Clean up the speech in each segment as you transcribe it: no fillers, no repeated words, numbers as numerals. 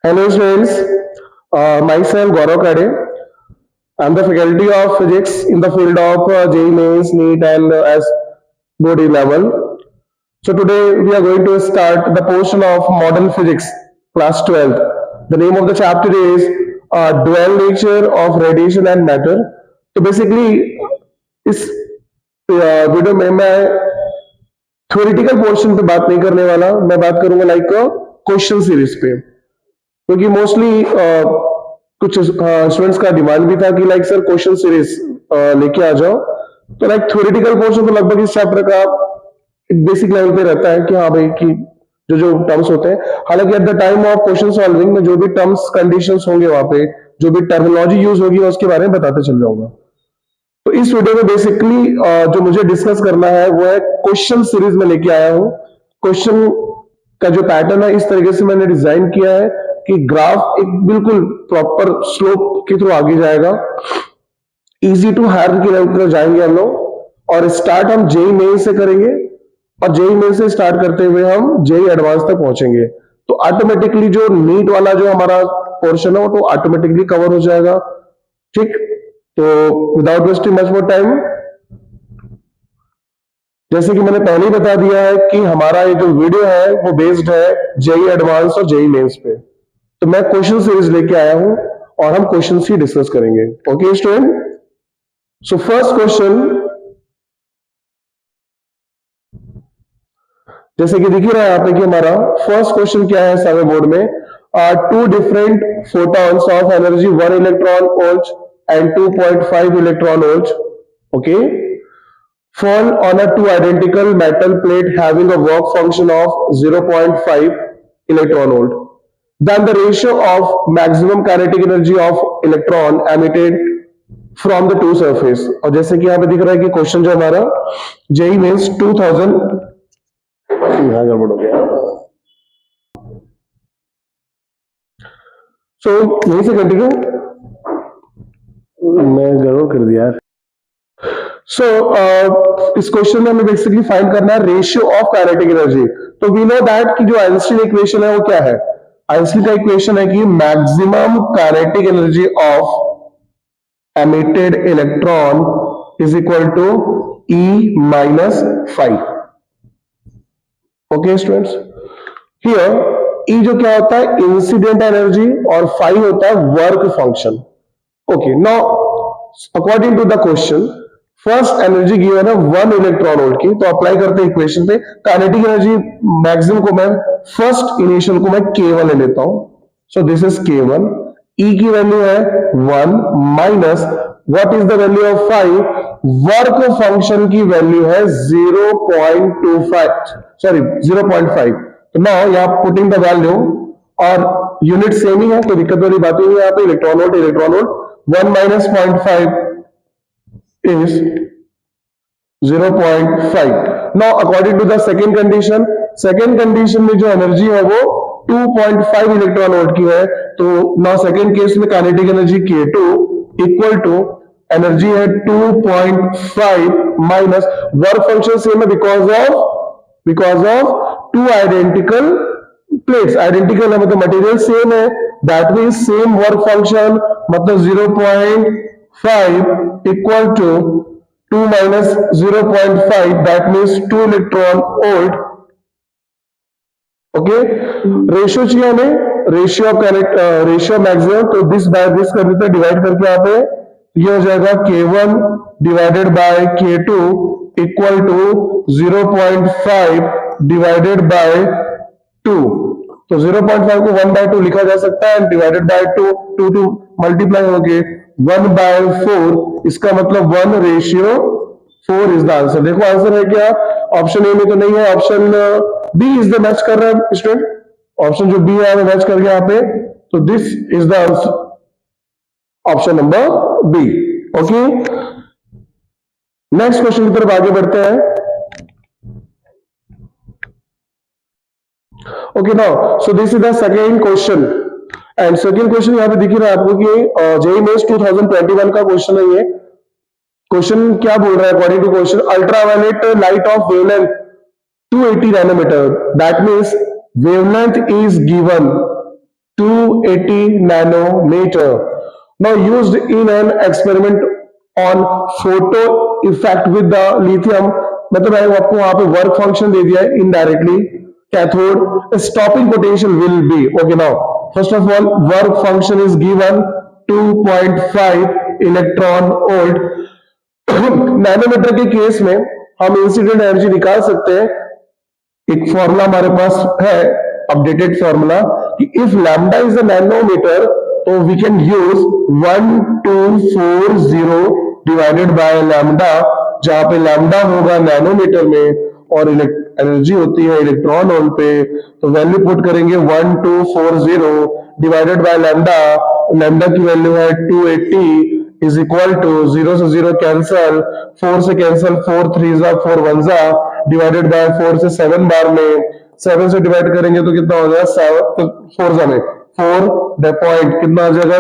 Hello students, myself Gaurav Kade. I'm the faculty of physics in the field of JEE Mains, NEET and as board level. So today we are going to start the portion of modern physics, class 12th. The name of the chapter is Dual Nature of Radiation and Matter. तो basically इस video में मैं theoretical portion पे बात नहीं करने वाला, मैं बात करूंगा लाइक क्वेश्चन सीरीज पे, क्योंकि मोस्टली कुछ स्टूडेंट्स का डिमांड भी था कि लाइक सर क्वेश्चन सीरीज लेके आ जाओ। तो लाइक थ्योरेटिकल पोर्शन तो लगभग इस चैप्टर का एक बेसिक लेवल पे रहता है कि हाँ भाई कि जो जो टर्म्स होते हैं, हालांकि at the time of question solving में जो भी टर्म्स कंडीशंस होंगे वहां पे जो भी टर्मिनोलॉजी यूज होगी उसके बारे में बताते चल जाऊंगा। तो इस वीडियो में बेसिकली जो मुझे डिस्कस करना है वो है क्वेश्चन सीरीज में लेके आया हूं। क्वेश्चन का जो पैटर्न है इस तरीके से मैंने डिजाइन किया है कि ग्राफ एक बिल्कुल प्रॉपर स्लोप के थ्रू आगे जाएगा, इजी टू हायर की लेवल पर जाएंगे हम लोग, और स्टार्ट हम जेई मेन से करेंगे और जेई मेन से स्टार्ट करते हुए हम जेई एडवांस तक पहुंचेंगे। तो ऑटोमेटिकली जो नीट वाला जो हमारा पोर्शन है वो तो ऑटोमेटिकली कवर हो जाएगा। ठीक, तो without wasting much more time, जैसे कि मैंने पहले ही बता दिया है कि हमारा ये जो वीडियो है वो बेस्ड है जेई एडवांस और जेई मेंस पे। तो मैं क्वेश्चन सीरीज लेके आया हूं और हम क्वेश्चन ही डिस्कस करेंगे। Okay student, so first question जैसे कि दिख ही रहा है यहाँ पे कि हमारा फर्स्ट क्वेश्चन क्या है सारे बोर्ड में, two different photons of energy 1 electron volt and 2.5 electron volts, okay, fall on a two identical metal plate having a work function of 0.5 electron volt. Then the ratio of maximum kinetic energy of electron emitted from the two surface. और जैसे कि यहाँ पे दिख रहा है कि question जो हमारा जेई मेंस 2000 गड़बड़ हो गया, सो यहीं से कंटिन्यू, मैं गड़बड़ कर दिया। सो इस क्वेश्चन में हमें बेसिकली फाइंड करना है रेशियो ऑफ काइनेटिक एनर्जी। तो वी नो दैट कि जो आइंस्टीन इक्वेशन है वो क्या है, आइंस्टीन का इक्वेशन है कि maximum kinetic energy of emitted electron is equal to E minus 5। Okay students, here E जो क्या होता है इंसिडेंट एनर्जी और 5 होता है work function. Okay, now according to the question, first energy given है 1 इलेक्ट्रॉन वोल्ट की, तो अप्लाई करते हैं इक्वेशन पे। काइनेटिक एनर्जी मैक्सिमम को मैं फर्स्ट इनिशियल को मैं K1 ले लेता हूं, so this is K1। E की वैल्यू है 1 minus what is the value of 5, work function की वैल्यू है 0.25 सॉरी 0.5। तो नाउ यहां पुटिंग द वैल्यू और यूनिट सेम ही है, तो दिक्कत वाली बात ही नहीं है यहाँ पे, electron volt 1 minus 0.5 is 0.5. Now according to the second condition में जो एनर्जी है वो 2.5 इलेक्ट्रॉन वोल्ट की है। तो now सेकेंड केस में kinetic energy K2 equal to energy है 2.5 माइनस वर्क फंक्शन सेम है because of two identical plates, identical है मतलब मटेरियल सेम है, that means same work function, मतलब 0.5 equal to 2 minus 0.5 that means 2 electron volt. Okay, ratio चाहिए हमें, ratio maximum, तो this by this कर देते हैं डिवाइड करके यहाँ पे, ये हो जाएगा K1 divided by K2 equal to 0.5 divided by 2। तो 0.5 को 1/2 लिखा जा सकता है, डिवाइडेड बाय 2 मल्टीप्लाई होके 1/4, इसका मतलब 1:4 इज द आंसर। देखो आंसर है क्या, ऑप्शन ए में तो नहीं है, option B is the match कर रहा है स्टूडेंट, ऑप्शन जो बी है मैच कर गया यहाँ पे, तो this is the answer, option number B. Okay, next question की तरफ आगे बढ़ते हैं। Okay, now so this is the second question and second question यहाँ पे दिख रहा है आपको कि जेईई मेंस 2021 का क्वेश्चन है। ये क्वेश्चन क्या बोल रहा है, according to question ultraviolet light of wavelength 280 nanometer, that means wavelength is given 280 nanometer. Now used in an experiment on photo effect with the lithium. मतलब है आपको वहां पे वर्क फंक्शन दे दिया है indirectly. Cathode stopping potential will be okay. Now first of all work function is given 2.5 electron volt. Nanometer के case में हम इंसिडेंट एनर्जी निकाल सकते हैं. एक फॉर्मूला हमारे पास है, अपडेटेड फॉर्मूला, कि if lambda is a nanometre तो we can use 1240 divided by lambda, जहां पे लैम्डा होगा नैनोमीटर में और एनर्जी होती है इलेक्ट्रॉन वोल्ट पे. तो वैल्यू पुट करेंगे 1240 डिवाइडेड बाय लैम्डा. लैम्डा की वैल्यू है 280 इज इक्वल टू 0 से 0 कैंसल, 4 से कैंसल, 4 3 जा 4 1 जा, डिवाइडेड बाय 4 से 7 बार में, 7 से डिवाइड करेंगे तो कितना हो जाएगा 4 जा में 4 द पॉइंट कितना आ जाएगा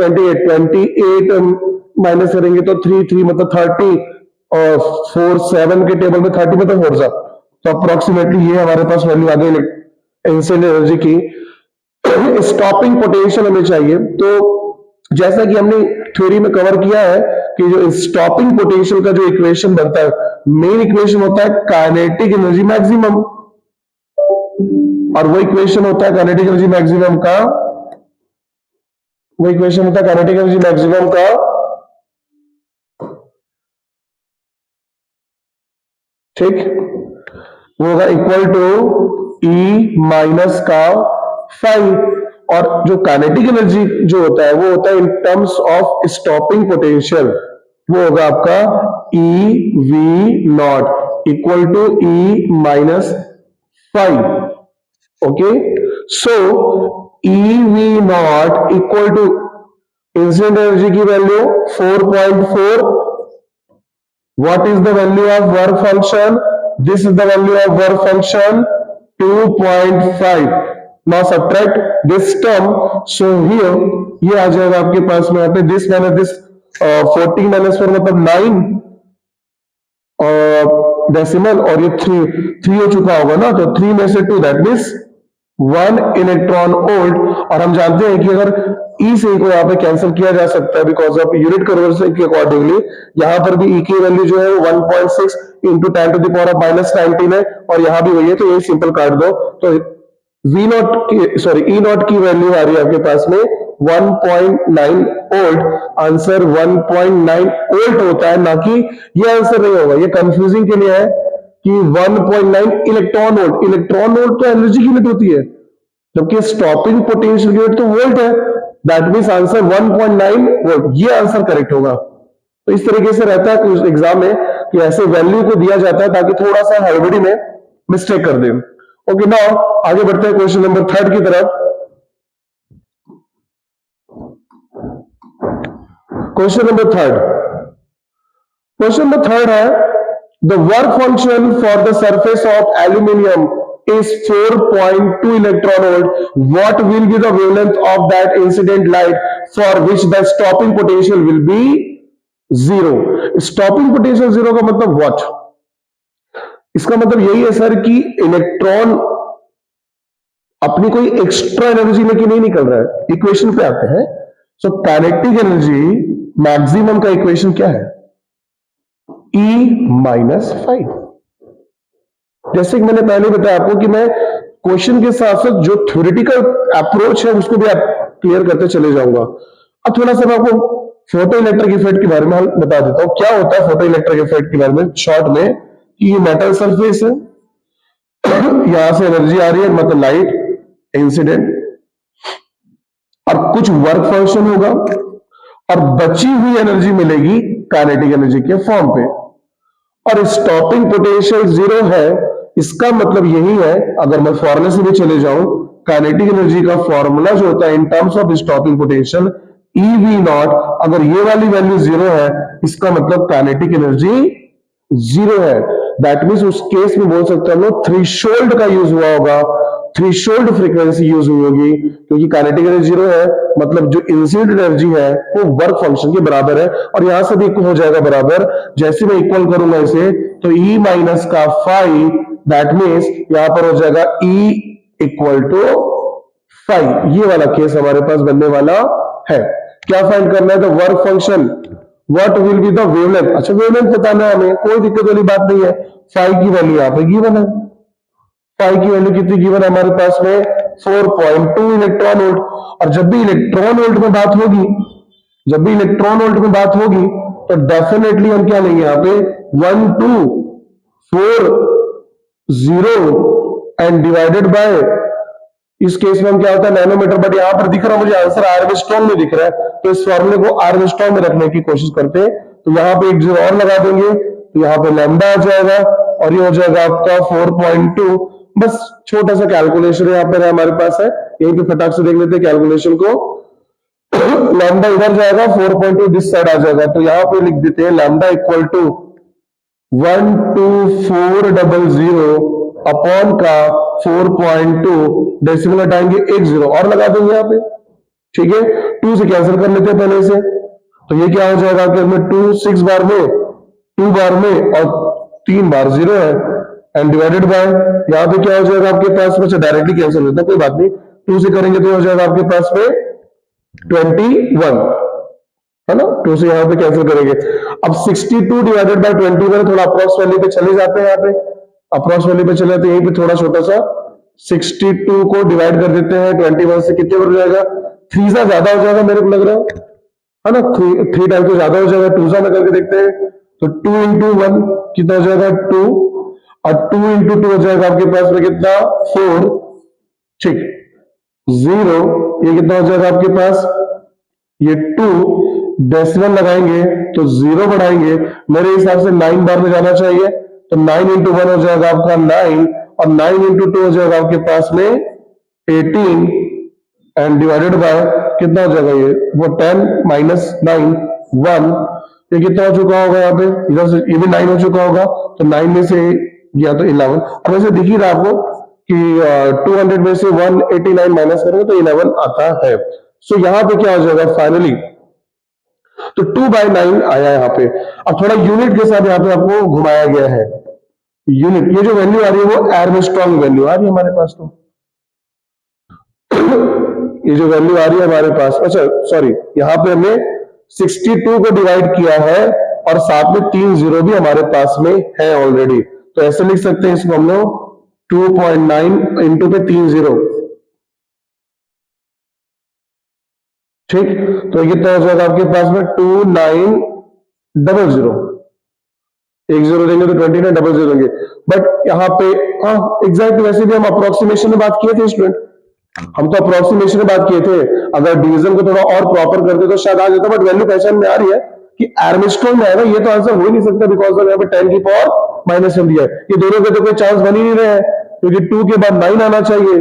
28 माइनस करेंगे तो 3 3 मतलब 30 और 4 7 के टेबल में 30 मतलब 4 जा. तो अप्रोक्सीमेटली ये हमारे पास वैल्यू आ गई इंसिडेंट एनर्जी की. स्टॉपिंग पोटेंशियल हमें चाहिए. तो जैसा कि हमने थ्योरी में कवर किया है कि जो स्टॉपिंग पोटेंशियल का जो इक्वेशन बनता है, मेन इक्वेशन होता है काइनेटिक एनर्जी मैक्सिमम, और वो इक्वेशन होता है काइनेटिक एनर्जी मैक्सिमम का, वो इक्वेशन होता है काइनेटिक एनर्जी मैक्सिमम का ठीक, वो होगा इक्वल टू ई माइनस का 5. और जो काइनेटिक एनर्जी जो होता है वो होता है in terms of stopping potential. वो होगा आपका E V naught equal to E minus 5. Okay, so E V naught equal to incident energy की value 4.4. What is the value of work function? This is the value of work function 2.5. Now subtract this term. So here ये आ जाएगा आपके पास में यहाँ पे this minus this 14 minus 4 मतलब 9 decimal, और ये 3 हो चुका होगा ना, तो 3 में से 2 दैट मीन्स 1 इलेक्ट्रॉन वोल्ट. और हम जानते हैं कि अगर ई से को यहाँ पे कैंसिल किया जा सकता है बिकॉज ऑफ यूनिट कन्वर्जन के अकॉर्डिंगली. यहाँ पर भी ई की वैल्यू जो है 1.6 into 10 to the power of -19 है, और यहाँ भी वही है, तो ये सिंपल काट दो. तो वी नॉट की सॉरी ई नॉट की वैल्यू आ रही है आपके पास में 1.9 वोल्ट. आंसर 1.9 वोल्ट होता है, ना कि ये आंसर नहीं होगा. ये कंफ्यूजिंग के लिए है कि 1.9 इलेक्ट्रॉन वोल्ट. इलेक्ट्रॉन वोल्ट तो एनर्जी की यूनिट होती है, जबकि स्टॉपिंग पोटेंशियल यूनिट तो वोल्ट है. That means answer 1.9 volt. ये आंसर करेक्ट होगा. तो इस तरीके से रहता है कुछ एग्जाम में कि ऐसे वैल्यू को दिया जाता है ताकि थोड़ा सा हड़बड़ी में मिस्टेक कर दे. ओके, नाउ आगे बढ़ते हैं क्वेश्चन नंबर 3 की तरफ. Question number 3. क्वेश्चन नंबर 3 है the work function for the surface of aluminium is 4.2 electron volt. What will be the wavelength of that incident light for which the stopping potential will be 0? Stopping potential 0 का मतलब what? इसका मतलब यही है sir कि electron अपनी कोई extra energy लेके नहीं निकल रहा है. इक्वेशन पे आते हैं. सो काइनेटिक एनर्जी मैक्सिमम का इक्वेशन क्या है? E minus 5. जैसे कि मैंने पहले बताया आपको कि मैं क्वेश्चन के साथ साथ जो थ्योरेटिकल अप्रोच है उसको भी क्लियर करते चले जाऊंगा. अब थोड़ा सा मैं आपको फोटो इलेक्ट्रिक इफेक्ट के बारे में बता देता हूं. क्या होता है फोटो इलेक्ट्रिक इफेक्ट के बारे में शॉर्ट में, कि ये मेटल सरफेस है, यहां से एनर्जी आ रही है मतलब लाइट इंसिडेंट, और कुछ वर्क फंक्शन होगा और बची हुई एनर्जी मिलेगी काइनेटिक एनर्जी के फॉर्म पे, और स्टॉपिंग पोटेंशियल 0 है. इसका मतलब यही है, अगर मैं फॉर्मूले से भी चले जाऊं, काइनेटिक एनर्जी का फॉर्मूला जो होता है in terms of stopping potential E V not, अगर ये वाली वैल्यू 0 है इसका मतलब काइनेटिक एनर्जी 0 है. दैट मीन्स उस केस में बोल सकते हैं हम थ्रेशोल्ड का यूज हुआ होगा, थ्रेशोल्ड फ्रीक्वेंसी यूज हुई होगी, क्योंकि काइनेटिक एनर्जी 0 है मतलब जो इंसिडेंट एनर्जी है वो वर्क फंक्शन के बराबर है, और यहां से भी इक्वल हो जाएगा बराबर. जैसे मैं इक्वल करूंगा इसे तो ई माइनस का 5, दैट मीन्स यहां पर हो जाएगा ई इक्वल टू फाइव, ये वाला केस हमारे पास बनने वाला है। क्या फाइंड करना है? The work function, what will be the wavelength. अच्छा वेवलेंथ बताना है हमें, कोई दिक्कत वाली बात नहीं है। फाइव की वैल्यू यहाँ पे गिवन है। फाइव की वैल्यू कितनी गिवन है हमारे पास में? 4.2 इलेक्ट्रॉन वोल्ट। और जब भी इलेक्ट्रॉन वोल्ट में बात होगी, जब भी इलेक्ट्रॉन वोल्ट में बात होगी तो डेफिनेटली हम क्या लेंगे यहाँ पे? 1240 एंड डिवाइडेड बाय, इस केस में हम क्या होता है नैनोमीटर, बट यहां पर दिख रहा है मुझे आंसर आर्मस्ट्रॉन्ग में दिख रहा है, तो इस फॉर्मूले को आर्मस्ट्रॉन्ग में रखने की कोशिश करते हैं। तो यहां पे एक जीरो और लगा देंगे, तो यहां पे लैम्डा आ जाएगा और ये हो जाएगा आपका 4.2। बस छोटा सा कैलकुलेशन यहाँ पर हमारे पास है, यहीं पे फटाक से देख लेते हैं कैलकुलेशन को। लैम्डा इधर जाएगा, 4.2 दिस साइड आ जाएगा, तो यहां पे लिख देते हैं लैम्डा इक्वल टू 12400 अपॉन का 4.2, डेसिमल हटाएंगे एक जीरो और लगा देंगे यहाँ पे। ठीक है, 2 से कैंसिल कर लेते हैं पहले से, तो ये क्या हो जाएगा कि इसमें 2 6 बार में, 2 बार में और 3 बार जीरो है, एंड डिवाइडेड बाय यहाँ पे क्या हो जाएगा आपके पास में? डायरेक्टली कैंसिल होता है, कोई बात नहीं, 2 से करेंगे तो हो जाएगा आपके पास में 21, है ना। 2 से यहां पे कैंसिल करेंगे। अब 62 डिवाइडेड बाय 21, थोड़ा अप्रॉक्स वैल्यू पे चले जाते हैं, यहाँ पे अप्रॉक्स वैल्यू पे चले जाते हैं, यहीं पे थोड़ा छोटा सा 62 को डिवाइड कर देते हैं 21 से, कितने हो जाएगा? 3 सा ज्यादा हो जाएगा मेरे को लग रहा है ना, 3 टाइम तो ज्यादा हो जाएगा, 2 सा में करके देखते हैं, तो 2 इंटू 1 कितना हो जाएगा? 2, और 2 इंटू 2 हो जाएगा आपके पास में कितना? 4, ठीक, 0, ये कितना हो जाएगा आपके पास? ये 2, डेसिमल लगाएंगे तो 0 बढ़ाएंगे, मेरे हिसाब से 9 बार में जाना चाहिए, तो 9 इंटू 1 हो जाएगा आपका 9, और 9 इंटू 2 हो जाएगा आपके पास में 18, एंड डिवाइडेड बाय कितना हो जाएगा? ये वो 10 माइनस 9 1, ये कितना हो चुका होगा यहाँ पे? इधर से ये भी 9 हो चुका होगा, तो 9 में से गया तो 11। अब वैसे दिख ही रहा आपको कि 200 में से 189 माइनस करेंगे तो 11 आता है। सो यहां पे क्या हो जाएगा फाइनली? तो 2/9 आया यहाँ पे। अब थोड़ा यूनिट के साथ यहाँ पे आपको घुमाया गया है, यूनिट, ये जो वैल्यू आ रही है वो आर्मस्ट्रॉन्ग वैल्यू आ रही है हमारे पास, तो ये जो वैल्यू आ रही है हमारे पास, अच्छा सॉरी, यहाँ पे हमने 62 को डिवाइड किया है और साथ में 3 जीरो भी हमारे पास में है ऑलरेडी, तो ऐसे लिख सकते हैं इसको हम लोग 2.9 इंटू पे 3 जीरो, ठीक, तो ये कितना हो जाएगा आपके पास में? 2900, एक जीरो देंगे तो 2900 देंगे, बट यहाँ पे हाँ एग्जैक्ट वैसे भी हम अप्रोक्सीमेशन में बात किए थे स्टूडेंट, हम तो अप्रोक्सीमेशन में बात किए थे, अगर डिवीजन को थोड़ा और प्रॉपर करते तो शायद आ जाता, बट वैल्यू पहचान में आ रही है कि आर्मस्ट्रॉन्ग में आएगा, ये तो आंसर हो ही नहीं सकता, बिकॉज यहाँ पे 10 की पावर -1 दिया है, ये दोनों के तो कोई चांस बन ही नहीं रहे हैं, क्योंकि 2 के बाद 9 आना चाहिए,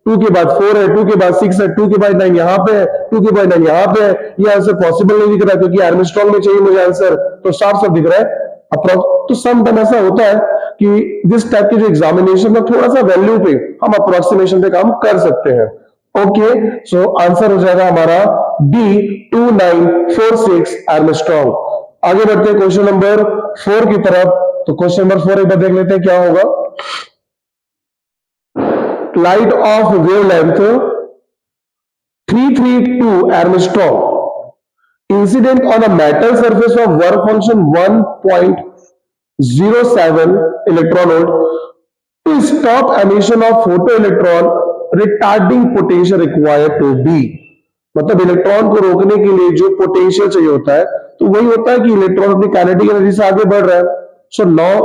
2 के बाद 4 है, 2 के बाद 6 है, 2 के बाद 9 यहाँ पे है, 2 के बाद 9 यहाँ पे है, ये आंसर पॉसिबल नहीं दिख रहा, क्योंकि आर्मस्ट्रॉन्ग में चाहिए मुझे आंसर, तो साफ साफ दिख रहा है अप्रोक्स। तो सम टाइम ऐसा होता है कि जिस टाइप के जो एग्जामिनेशन में थोड़ा सा वैल्यू पे हम अप्रोक्सीमेशन पे काम कर सकते हैं। ओके, सो आंसर हो जाएगा हमारा डी 2946 आर्मस्ट्रॉन्ग। आगे बढ़ते हैं क्वेश्चन नंबर 4 की तरफ, तो क्वेश्चन नंबर 4 एक बार देख लेते हैं क्या होगा। Light of wavelength 332 angstrom incident on a metal surface of work function 1.07 electron volt to stop emission of photo electron retarding potential required to be. मतलब इलेक्ट्रॉन को रोकने के लिए जो पोटेंशियल चाहिए होता है, तो वही होता है कि इलेक्ट्रॉन अपनी काइनेटिक एनर्जी से आगे बढ़ रहा है। सो नाउ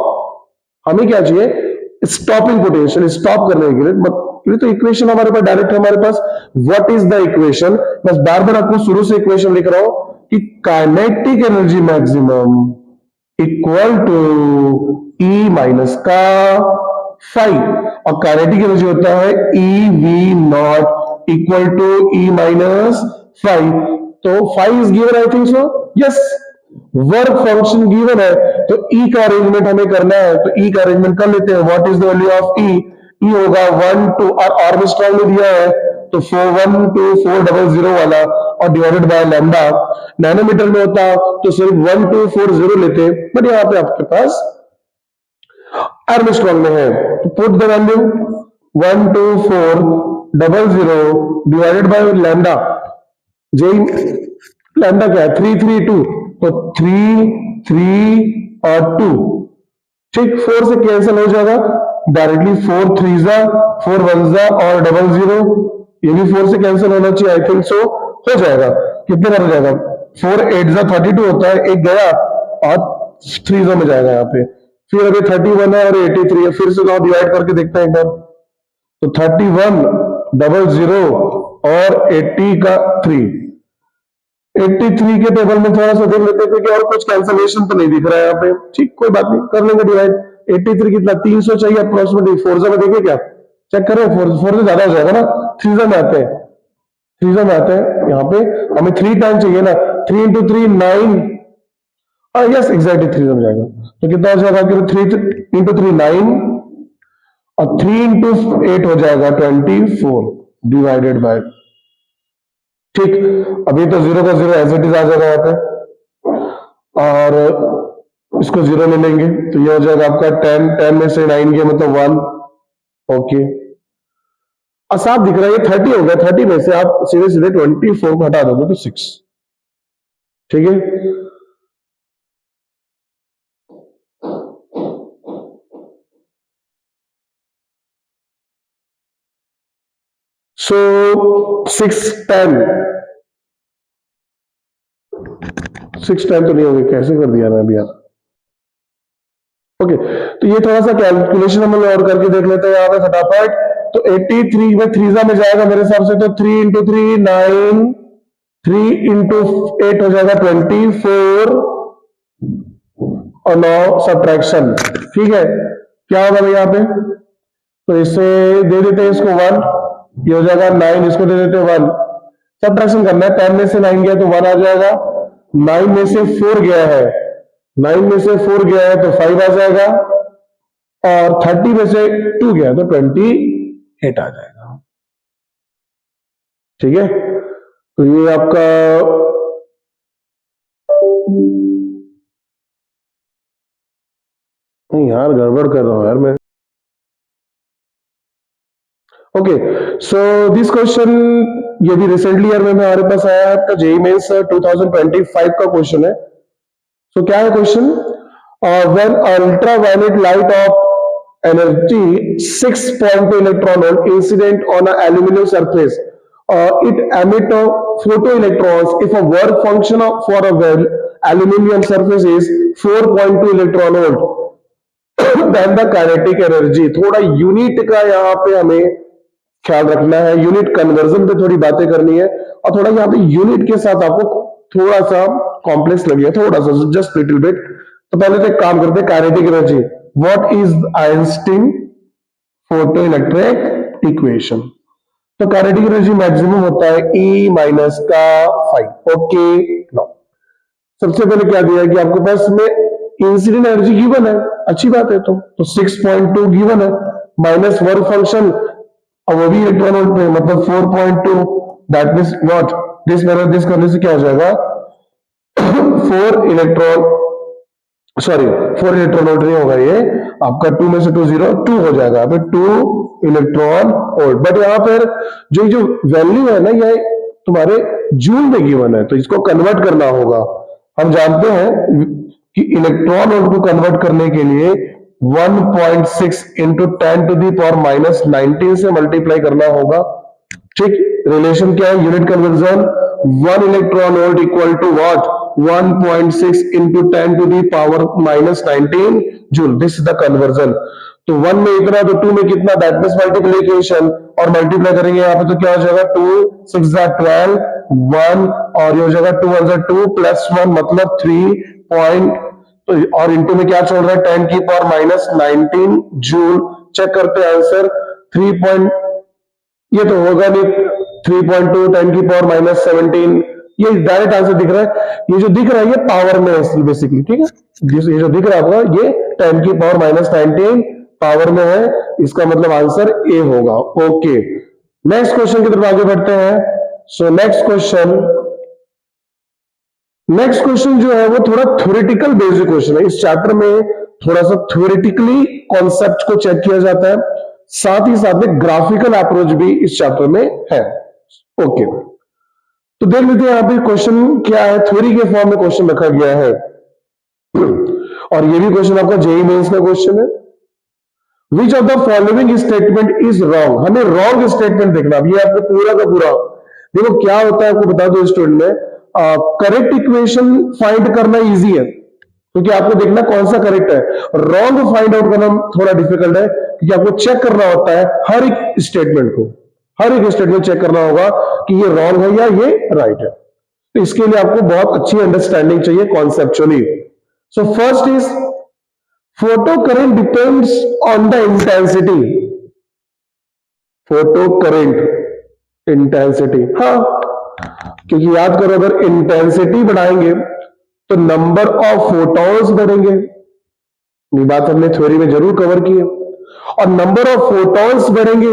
हमें क्या चाहिए? स्टॉपिंग पोटेंशियल, स्टॉप करने के लिए। ये तो इक्वेशन हमारे पास डायरेक्ट है हमारे पास। What is the equation? बस बार बार आपको शुरू से इक्वेशन लिख रहा हूं कि kinetic energy maximum equal to E minus का फाइव, और काइनेटिक एनर्जी होता है E V naught equal to E minus 5। तो 5 is given, I think so, yes. Work function given है, तो ई का अरेंजमेंट हमें करना है, तो ई का अरेंजमेंट कर लेते हैं। What is the value of e? E होगा 1 2, और आर्मस्ट्रॉन्ग में दिया है तो 41240 वाला, और डिवाइडेड बाय लैम्डा। नैनोमीटर में होता तो सिर्फ 1240 लेते, बट यहाँ पे आपके पास आर्मस्ट्रॉन्ग में है, तो put the value 124 00 divided by lambda, J lambda क्या है 332, तो 3 3 और 2, ठीक, 4 से कैंसिल हो जाएगा डायरेक्टली, 4 3 जा 4 1 जा और 00, ये भी 4 से कैंसिल होना चाहिए, आई थिंक सो हो जाएगा। कितने बार हो जाएगा, 4 8 जा 32 होता है, एक गया और 3 जा में जाएगा यहाँ पे। फिर अभी 31 है और 83 है, फिर से ना डिवाइड करके देखते हैं एक बार, तो 31 00 और 80 का 3, 83 के टेबल में थोड़ा सा देख लेते हैं कि और कुछ कैंसलेशन तो नहीं दिख रहा है यहाँ पे, ठीक कोई बात नहीं, कर लेंगे डिवाइड। 83 कितना 300 चाहिए अप्रोक्सीमेटली, 4 में देखे क्या, चेक करें, 4 से ज्यादा हो जाएगा ना, 3 में आते हैं, 3 में आते हैं, यहाँ पे हमें 3 टाइम चाहिए ना, 3 इंटू 3 9, यस एग्जैक्टली 3 में जाएगा, तो कितना हो जाएगा कि 3 इंटू 3 9 और 3 इंटू 8 हो जाएगा 24 डिवाइडेड बाय, ठीक, अभी तो 0 का 0 एज इट इज आ जाएगा यहाँ पे, और इसको 0 ले लेंगे तो ये हो जाएगा आपका 10, 10 में से 9 गया मतलब 1, ओके, और साफ दिख रहा है ये 30 हो गया, 30 में से आप सीधे सीधे 24 को हटा दोगे तो 6, ठीक है। सो 6 10 तो नहीं होगी, कैसे कर दिया ना अभी यार, ओके, तो ये थोड़ा सा कैलकुलेशन हम और करके देख लेते हैं यहाँ पे फटाफट, तो 83 में 3 में जाएगा मेरे हिसाब से, तो 3 इंटू 3 9, 3 इंटू 8 हो जाएगा 24 और 9 सब्ट्रैक्शन, ठीक है, क्या होगा भाई यहाँ पे, तो इससे दे देते हैं इसको 1, ये हो जाएगा 9, इसको दे देते हैं 1, सब्ट्रैक्शन करना है, 10 में से 9 गया तो 1 आ जाएगा, 9 में से 4 गया है, 9 में से 4 गया है तो 5 आ जाएगा, और 30 में से 2 गया है तो 28 आ जाएगा, ठीक है। तो ये आपका नहीं यार, गड़बड़ कर रहा हूं यार मैं, ओके, सो दिस क्वेश्चन ये भी रिसेंटली ईयर में हमारे पास आया है, आपका जेईई मेंस 2025 का क्वेश्चन है। सो क्या है question, when ultraviolet light of energy 6.2 electron volt incident on a aluminium surface, it emit photo electrons if a work function for a well aluminum surface is 4.2 electron volt then the kinetic energy, थोड़ा unit का यहाँ पे हमें ख्याल रखना है, unit conversion पे थोड़ी बातें करनी है, और थोड़ा यहाँ पे यूनिट के साथ आपको थोड़ा सा कॉम्प्लेक्स लगेगा, थोड़ा सा जस्ट लिटिल बिट। तो पहले तो एक काम करते हैं, kinetic energy, what is Einstein photo electric equation, तो काइनेटिक एनर्जी मैक्सिमम होता है E माइनस का 5, ओके। नो, सबसे पहले क्या दिया है कि आपके पास में इंसिडेंट एनर्जी गिवन है, अच्छी बात है, तो 6.2 गिवन है, माइनस वर्क फंक्शन, और वो भी इलेक्ट्रॉन वोल्ट पे, मतलब 4.2, दैट मींस व्हाट, दिस मैंने दिस करने से क्या हो जाएगा 4 इलेक्ट्रॉन, सॉरी 4 इलेक्ट्रॉन वोल्ट नहीं होगा ये आपका, 2 में से 2 0 2 हो जाएगा यहाँ पे 2 इलेक्ट्रॉन वोल्ट, बट यहाँ पर जो वैल्यू है ना ये तुम्हारे जूल में गिवन है, तो इसको कन्वर्ट करना होगा। हम जानते हैं कि इलेक्ट्रॉन वोल्ट को कन्वर्ट करने के लिए 1.6 into 10 to the power minus 19 से मल्टीप्लाई करना होगा, ठीक। रिलेशन क्या है, unit conversion, 1 electron volt equal to what 1.6 into 10 to the power minus 19 joule, this is the conversion. तो 1 में इतना तो 2 में कितना, दैट मींस मल्टीप्लिकेशन, और मल्टीप्लाई करेंगे यहाँ पे तो क्या हो जाएगा 2 6 12 1, और ये हो जाएगा 2 1 2 प्लस 1 मतलब 3 पॉइंट, तो और इंटू में क्या चल रहा है 10 की पावर माइनस 19 जूल, चेक करते हैं आंसर 3 पॉइंट, ये तो होगा नहीं 3.2 10 की पावर माइनस 17, ये डायरेक्ट आंसर दिख रहा है, ये जो दिख रहा है ये पावर में है बेसिकली, ठीक है, ये जो दिख रहा है आपका ये 10 की पावर माइनस 19 पावर में है, इसका मतलब आंसर ए होगा, ओके। नेक्स्ट क्वेश्चन की तरफ आगे बढ़ते हैं। सो नेक्स्ट क्वेश्चन जो है वो थोड़ा थ्योरेटिकल बेस्ड क्वेश्चन है, इस चैप्टर में थोड़ा सा थ्योरेटिकली कॉन्सेप्ट को चेक किया जाता है। साथ ही साथ में ग्राफिकल अप्रोच भी इस चैप्टर में है। ओके, तो देख लेते हैं यहाँ पे क्वेश्चन क्या है। थ्योरी के फॉर्म में क्वेश्चन रखा गया है और ये भी क्वेश्चन आपका जेईई मेंस का क्वेश्चन है। Which of the following statement is wrong, हमें रॉन्ग स्टेटमेंट देखना। अब ये आपको पूरा का पूरा देखो क्या होता है, आपको बता दो स्टूडेंट में करेक्ट इक्वेशन फाइंड करना इजी है क्योंकि आपको देखना कौन सा करेक्ट है। रॉन्ग फाइंड आउट करना थोड़ा डिफिकल्ट है क्योंकि आपको चेक करना होता है हर एक स्टेटमेंट को, हर एक स्टेटमेंट चेक करना होगा कि ये रॉन्ग है या ये राइट है। तो इसके लिए आपको बहुत अच्छी अंडरस्टैंडिंग चाहिए conceptually. So first is photo current depends on the intensity. Photo current intensity, हाँ, क्योंकि याद करो अगर इंटेंसिटी बढ़ाएंगे तो नंबर ऑफ फोटॉन्स बढ़ेंगे। ये बात हमने थ्योरी में जरूर कवर की है। और नंबर ऑफ फोटॉन्स बढ़ेंगे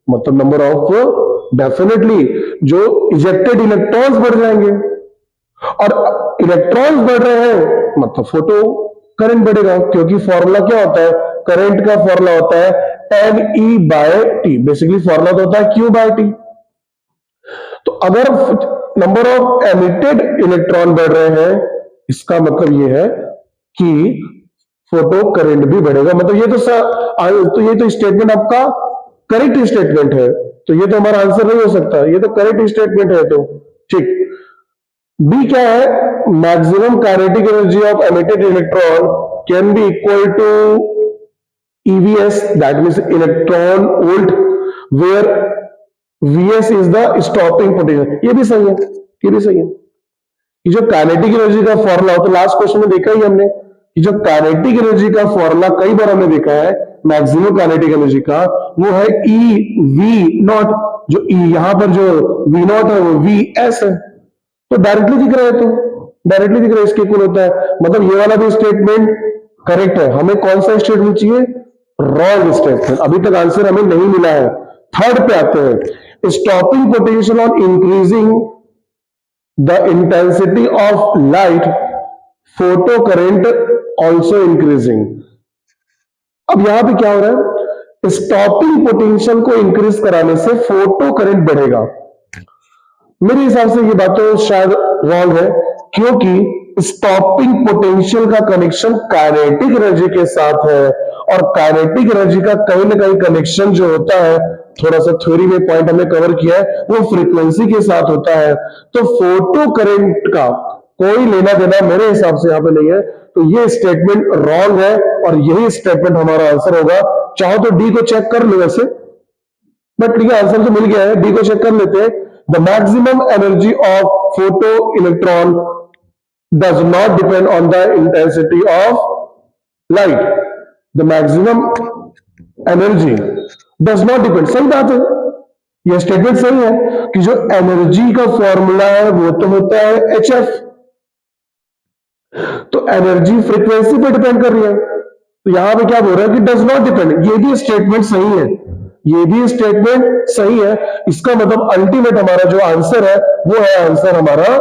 मतलब नंबर ऑफ डेफिनेटली जो इजेक्टेड इलेक्ट्रॉन्स बढ़ जाएंगे और इलेक्ट्रॉन्स बढ़ रहे हैं मतलब फोटो करंट बढ़ेगा। क्योंकि फॉर्मूला क्या होता है, करंट का फॉर्मूला होता है tan E by T. Basically formula तो होता है Q बाय टी। तो अगर नंबर ऑफ एमिटेड इलेक्ट्रॉन बढ़ रहे हैं इसका मतलब ये है कि फोटो करंट भी बढ़ेगा। मतलब ये तो स्टेटमेंट आपका करेक्ट स्टेटमेंट है, तो ये तो हमारा आंसर नहीं हो सकता, ये तो करेक्ट स्टेटमेंट है। तो ठीक, बी क्या है, maximum kinetic energy of emitted electron can be equal to EVS, that means electron volt, where VS is the stopping potential. ये भी सही है, ये भी सही है। कि जो काइनेटिक एनर्जी का फॉर्मूला हो, तो लास्ट क्वेश्चन में देखा ही हमने कि जो काइनेटिक एनर्जी का फॉर्मूला कई बार हमने देखा है मैक्सिमम काइनेटिक एनर्जी का, वो है EV0। जो यहां पर जो V0 है वो VS है। तो डायरेक्टली दिख रहा है, तो डायरेक्टली दिख रहा है इसके इक्वल होता है। मतलब ये वाला भी स्टेटमेंट करेक्ट है। हमें कौन सा स्टेटमेंट चाहिए, रॉन्ग स्टेटमेंट। अभी तक आंसर हमें नहीं मिला है। थर्ड पे आते हैं, stopping potential on increasing the intensity of light, photo current also increasing. अब यहां पे क्या हो रहा है, स्टॉपिंग पोटेंशियल को इंक्रीज कराने से फोटो करंट बढ़ेगा। मेरे हिसाब से ये बात तो शायद रॉन्ग है क्योंकि स्टॉपिंग पोटेंशियल का कनेक्शन काइनेटिक एनर्जी के साथ है और काइनेटिक एनर्जी का कहीं ना कहीं कनेक्शन जो होता है, थोड़ा सा थ्योरी में पॉइंट हमने कवर किया है, वो फ्रीक्वेंसी के साथ होता है। तो फोटो करंट का कोई लेना देना मेरे हिसाब से यहां पे नहीं है। तो ये स्टेटमेंट रॉन्ग है और यही स्टेटमेंट हमारा आंसर होगा। चाहो तो डी को चेक कर लो वैसे, बट ठीक है आंसर तो मिल गया है, डी को चेक कर लेते हैं। The maximum energy of photo electron does not depend on the intensity of light. The maximum energy does not depend, सही बात है, यह स्टेटमेंट सही है कि जो एनर्जी का फॉर्मूला है वो तो होता है HF। तो एनर्जी फ्रीक्वेंसी पे डिपेंड कर रही है। तो यहां पे क्या बोल रहा है कि डज नॉट डिपेंड, ये भी स्टेटमेंट सही है, ये भी स्टेटमेंट सही है। इसका मतलब अल्टीमेट हमारा जो आंसर है वो है आंसर हमारा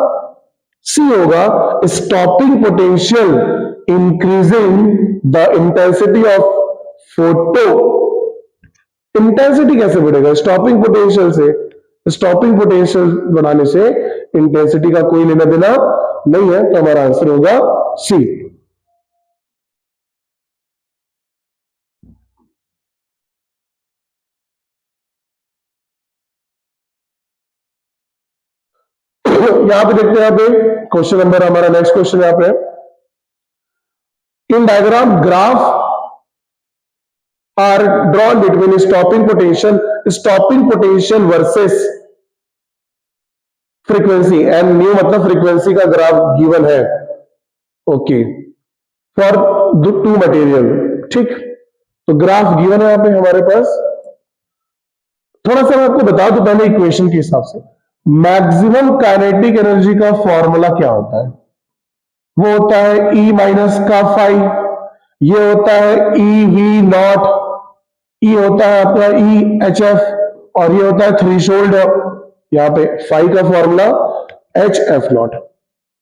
सी होगा, stopping potential increasing the intensity of photo. Intensity कैसे बढ़ेगा, स्टॉपिंग पोटेंशियल से। स्टॉपिंग पोटेंशियल बढ़ाने से इंटेंसिटी का कोई लेना देना नहीं है, तो हमारा आंसर होगा सी। यहां पे देखते हैं, यहां पे क्वेश्चन नंबर, हमारा नेक्स्ट क्वेश्चन यहां पे, in diagram graph are drawn between stopping potential versus frequency, and nu मतलब फ्रीक्वेंसी का ग्राफ गिवन है। ओके, फॉर टू मटेरियल, ठीक। तो ग्राफ गिवन है यहां पे हमारे पास। थोड़ा सा मैं आपको बता दूं पहले इक्वेशन के हिसाब से। मैक्सिमम काइनेटिक एनर्जी का फॉर्मूला क्या होता है, वो होता है E माइनस का फाई, ये होता है EV0, E होता है आपका EHF और ये होता है थ्रेशोल्ड। यहां पे फाई का फॉर्मूला HF0।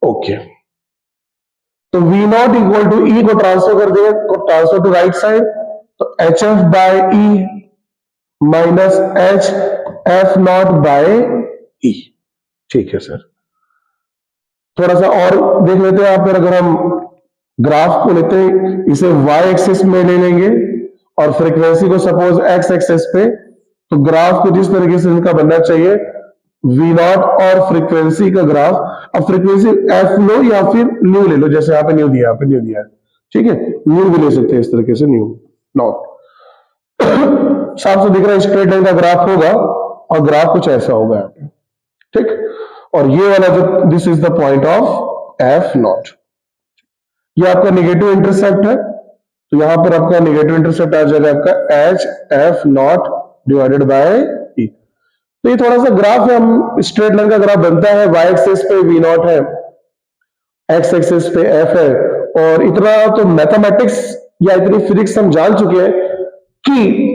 ओके, तो V0 इक्वल टू E को ट्रांसफर कर देंगे, ट्रांसफर टू राइट साइड, तो HF by E minus h f naught by e. ठीक है सर, थोड़ा सा और देख लेते हैं। आप अगर हम ग्राफ को लेते हैं, इसे वाई एक्सिस में ले लेंगे और फ्रीक्वेंसी को सपोज एक्स एक्सिस पे, तो ग्राफ को जिस तरीके से इनका बनना चाहिए वी नॉट और फ्रीक्वेंसी का ग्राफ। अब फ्रीक्वेंसी एफ लो या फिर न्यू ले लो, जैसे यहाँ पे न्यू दिया, यहाँ पे न्यू दिया है, ठीक है, न्यू भी ले सकते हैं इस तरीके से, न्यू नॉट। साफ से दिख रहा है स्ट्रेट लाइन का ग्राफ होगा और ग्राफ कुछ ऐसा होगा यहाँ पे, ठीक। और ये वाला जो this is the point of F not, ये आपका नेगेटिव इंटरसेप्ट है, तो यहां पर आपका नेगेटिव इंटरसेप्ट आ जाएगा आपका h f naught divided by e. तो ये थोड़ा सा ग्राफ है, हम स्ट्रेट लाइन का ग्राफ बनता है, वाई एक्सिस पे वी नॉट है, एक्स एक्सिस पे एफ है, और इतना तो मैथमेटिक्स या इतनी फिजिक्स हम जान चुके हैं कि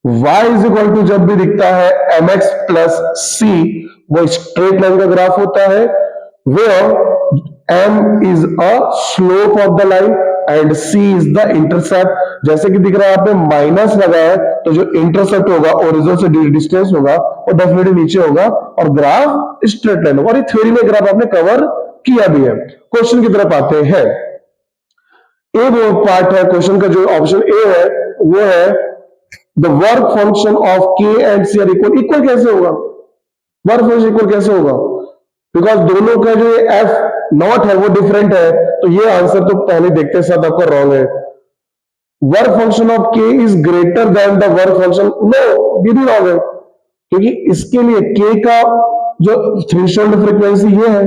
y इज इक्वल टू जब भी दिखता है mx प्लस c, वो स्ट्रेट लाइन का ग्राफ होता है, where m is a slope of the line and c is the intercept. जैसे कि दिख रहा है यहाँ पे माइनस लगा है, तो जो इंटरसेप्ट होगा ओरिजिन से डिस्टेंस होगा वो डेफिनेटली नीचे होगा और ग्राफ स्ट्रेट लाइन होगा। और ये थ्योरी में ग्राफ आपने कवर किया भी है। क्वेश्चन की तरफ आते हैं। ए वो पार्ट है क्वेश्चन का, जो ऑप्शन ए है वो है the work function of K and C are equal. Equal कैसे होगा, वर्क फंक्शन इक्वल कैसे होगा, बिकॉज दोनों का जो एफ नॉट है वो डिफरेंट है, तो ये आंसर तो पहले देखते साथ आपका रॉन्ग है। Work function of K is greater than the work function, no ये भी रॉन्ग है, क्योंकि इसके लिए के का जो थ्रेशोल्ड फ्रीक्वेंसी ये है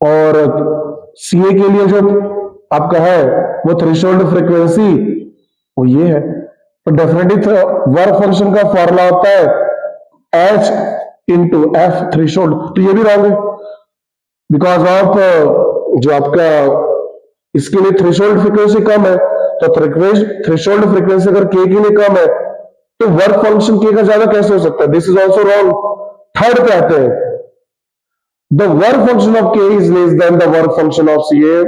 और सीए के लिए जो आपका है वो थ्रेशोल्ड फ्रीक्वेंसी वो ये है। तो डेफिनेटली वर्क फंक्शन का फॉर्मूला होता है एच इंटू एफ थ्रेशोल्ड, तो ये भी रॉन्ग है, बिकॉज ऑफ जो आपका इसके लिए थ्रेशोल्ड फ्रीक्वेंसी कम है, तो थ्रेशोल्ड फ्रीक्वेंसी अगर के के लिए कम है तो वर्क फंक्शन के का ज्यादा कैसे हो सकता है, this is also wrong. Third पे आते हैं, the work function of K is less than the work function of C A.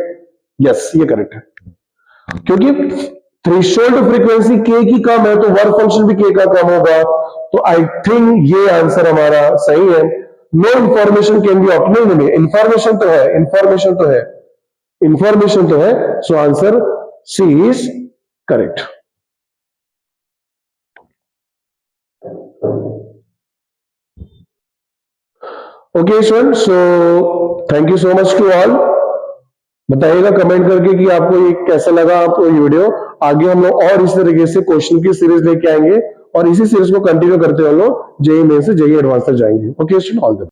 Yes, ये करेक्ट है, क्योंकि थ्रेशोल्ड फ्रीक्वेंसी के की कम है तो वर्क फंक्शन भी के का कम होगा। तो आई थिंक ये आंसर हमारा सही है। No information can be optimal, नहीं इंफॉर्मेशन तो है, इंफॉर्मेशन तो है, इंफॉर्मेशन तो है, so answer C is correct. Okay student, so thank you so much to all. बताइएगा कमेंट करके कि आपको ये कैसा लगा, आपको ये वीडियो। आगे हम लोग और इस तरीके से क्वेश्चन की सीरीज लेके आएंगे और इसी सीरीज को कंटिन्यू करते हुए हम लोग जेईई मेन से जेईई एडवांस तक जाएंगे। Okay student, all the best.